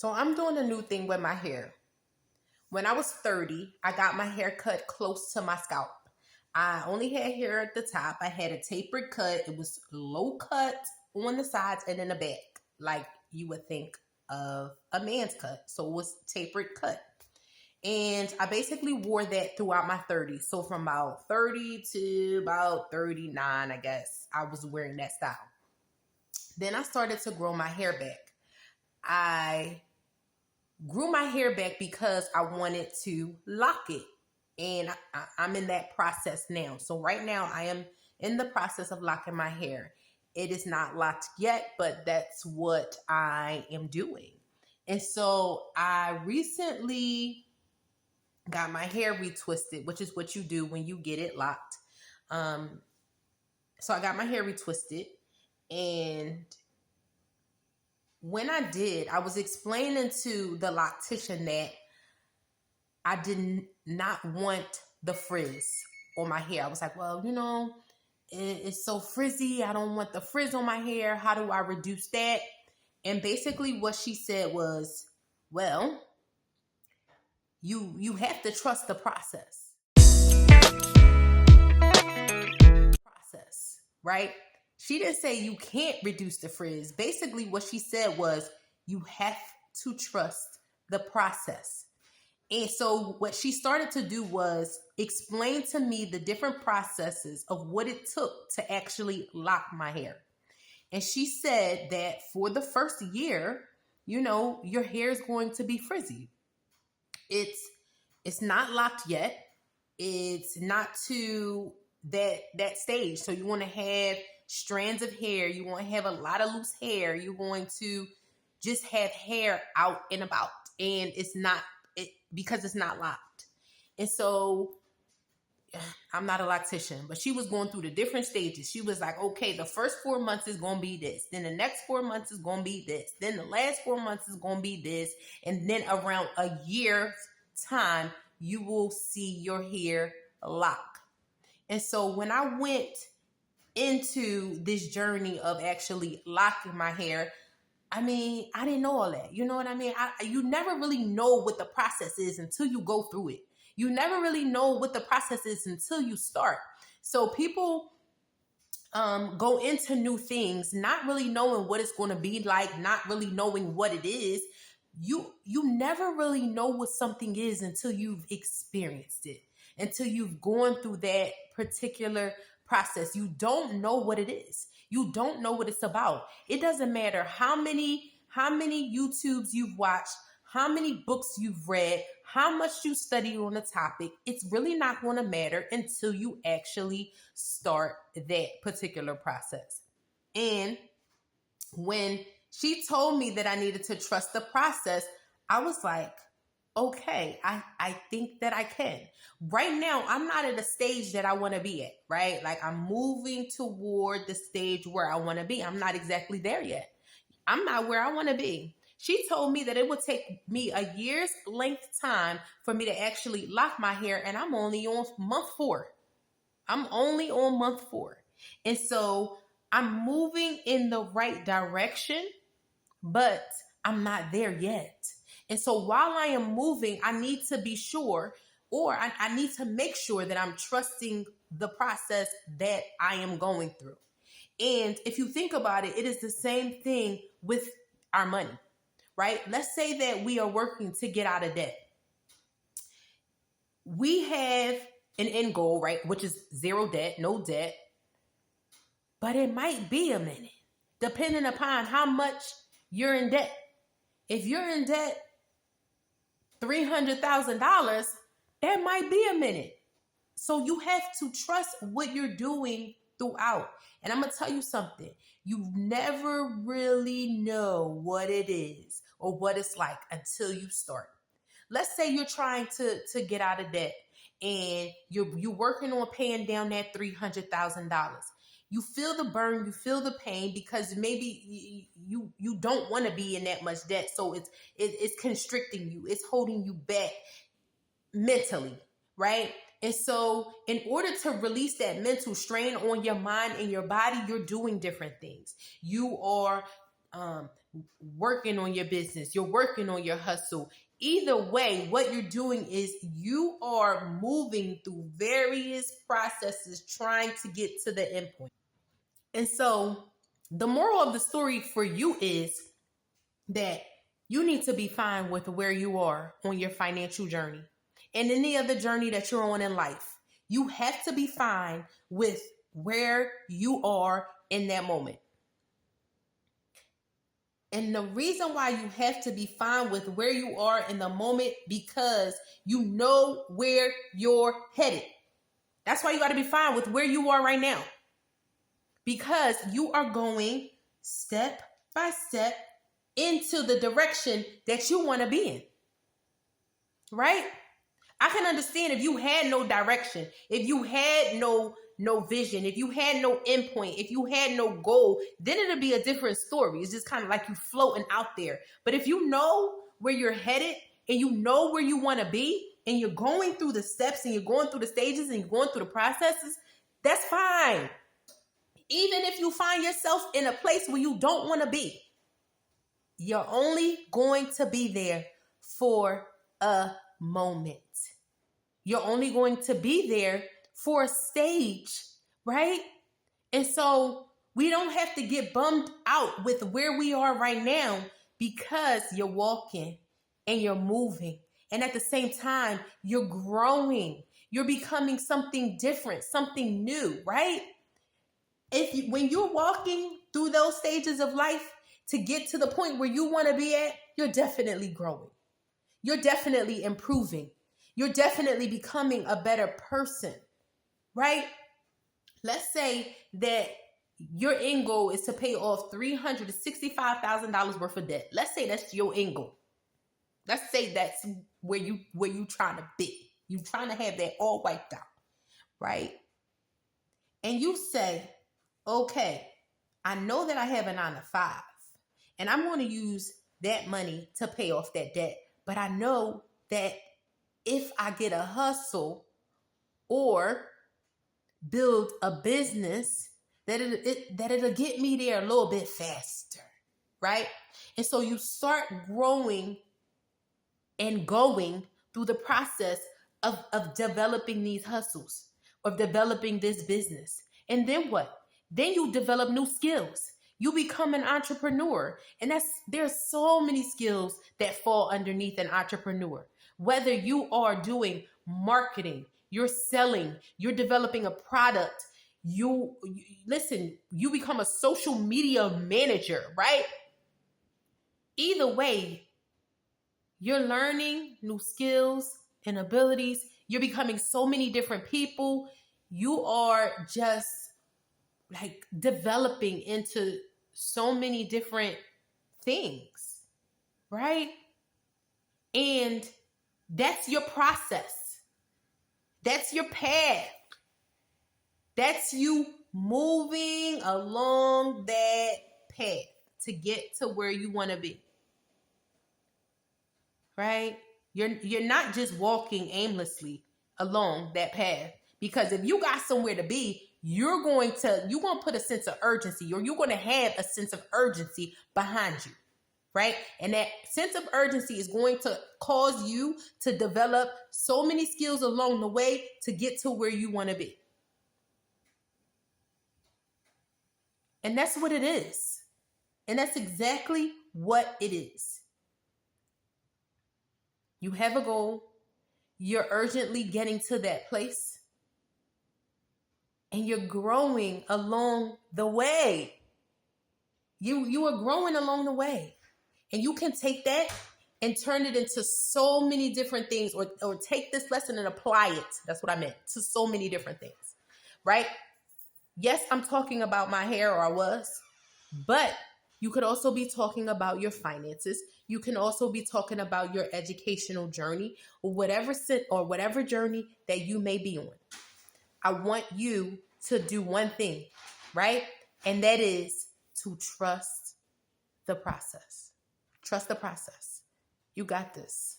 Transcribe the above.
So I'm doing a new thing with my hair. When I was 30, I got my hair cut close to my scalp. I only had hair at the top. I had a tapered cut. It was low cut on the sides and in the back, like you would think of a man's cut. So it was tapered cut. And I basically wore that throughout my 30s. So from about 30 to about 39, I guess, I was wearing that style. Then I started to grow my hair back. I grew my hair back because I wanted to lock it. And I'm in that process now. So right now I am in the process of locking my hair. It is not locked yet, but that's what I am doing. And so I recently got my hair retwisted, which is what you do when you get it locked. So I got my hair retwisted, and when I did, I was explaining to the loctician that I did not want the frizz on my hair. I was like, well, it's so frizzy. I don't want the frizz on my hair. How do I reduce that? And basically what she said was, well, you have to trust the process. Right? She didn't say you can't reduce the frizz. Basically what she said was you have to trust the process. And so what she started to do was explain to me the different processes of what it took to actually lock my hair. And she said that for the first year, your hair is going to be frizzy. It's not locked yet. It's not to that stage. So you want to have strands of hair. You want to have a lot of loose hair. You're going to just have hair out and about. And because it's not locked. And so I'm not a loctician, but she was going through the different stages. She was like, okay, the first 4 months is going to be this. Then the next 4 months is going to be this. Then the last 4 months is going to be this. And then around a year's time, you will see your hair lock. And so when I went into this journey of actually locking my hair, I didn't know all that. You know what I mean? You never really know what the process is until you go through it. You never really know what the process is until you start. So people go into new things not really knowing what it's going to be like, not really knowing what it is. You never really know what something is until you've experienced it, until you've gone through that particular process. You don't know what it is. You don't know what it's about. It doesn't matter how many YouTubes you've watched, how many books you've read, how much you studied on the topic. It's really not going to matter until you actually start that particular process. And when she told me that I needed to trust the process, I was like, okay, I think that I can. Right now, I'm not at a stage that I want to be at, right? Like I'm moving toward the stage where I want to be. I'm not exactly there yet. I'm not where I want to be. She told me that it would take me a year's length time for me to actually lock my hair, and I'm only on month 4. I'm only on month 4. And so I'm moving in the right direction, but I'm not there yet. And so while I am moving, I need to be sure, or I need to make sure that I'm trusting the process that I am going through. And if you think about it, it is the same thing with our money, right? Let's say that we are working to get out of debt. We have an end goal, right? Which is zero debt, no debt. But it might be a minute, depending upon how much you're in debt. If you're in debt $300,000, that might be a minute. So you have to trust what you're doing throughout. And I'm going to tell you something. You never really know what it is or what it's like until you start. Let's say you're trying to get out of debt and you're working on paying down that $300,000. You feel the burn, you feel the pain because maybe you don't want to be in that much debt. So it's constricting you. It's holding you back mentally, right? And so in order to release that mental strain on your mind and your body, you're doing different things. You are working on your business, you're working on your hustle. Either way, what you're doing is you are moving through various processes trying to get to the endpoint. And so the moral of the story for you is that you need to be fine with where you are on your financial journey and any other journey that you're on in life. You have to be fine with where you are in that moment. And the reason why you have to be fine with where you are in the moment, because you know where you're headed. That's why you got to be fine with where you are right now, because you are going step by step into the direction that you want to be in, right? I can understand if you had no direction, if you had no vision, if you had no endpoint, if you had no goal, then it'll be a different story. It's just kind of like you floating out there. But if you know where you're headed and you know where you want to be and you're going through the steps and you're going through the stages and you're going through the processes, that's fine. Even if you find yourself in a place where you don't want to be, you're only going to be there for a moment. You're only going to be there for a stage, right? And so we don't have to get bummed out with where we are right now, because you're walking and you're moving. And at the same time, you're growing. You're becoming something different, something new, right? When you're walking through those stages of life to get to the point where you want to be at, you're definitely growing. You're definitely improving. You're definitely becoming a better person, right? Let's say that your end goal is to pay off $365,000 worth of debt. Let's say that's your end goal. Let's say that's where you trying to be. You trying to have that all wiped out, right? And you say, okay, I know that I have a 9-to-5, and I'm going to use that money to pay off that debt. But I know that if I get a hustle or build a business, that it'll get me there a little bit faster, right? And so you start growing and going through the process of thedeveloping these hustles, of developing this business. And then what? Then you develop new skills. You become an entrepreneur. And there's so many skills that fall underneath an entrepreneur. Whether you are doing marketing, you're selling, you're developing a product, you become a social media manager, right? Either way, you're learning new skills and abilities. You're becoming so many different people. You are just like developing into so many different things, right? And that's your process. That's your path. That's you moving along that path to get to where you want to be, right? You're not just walking aimlessly along that path, because if you got somewhere to be, you're going to put a sense of urgency, or you're going to have a sense of urgency behind you, right? And that sense of urgency is going to cause you to develop so many skills along the way to get to where you want to be. And that's what it is. And that's exactly what it is. You have a goal. You're urgently getting to that place. And you're growing along the way. You are growing along the way. And you can take that and turn it into so many different things, or take this lesson and apply it. That's what I meant, to so many different things, right? Yes, I'm talking about my hair, or I was, but you could also be talking about your finances. You can also be talking about your educational journey, or whatever journey that you may be on. I want you to do one thing, right? And that is to trust the process. Trust the process. You got this.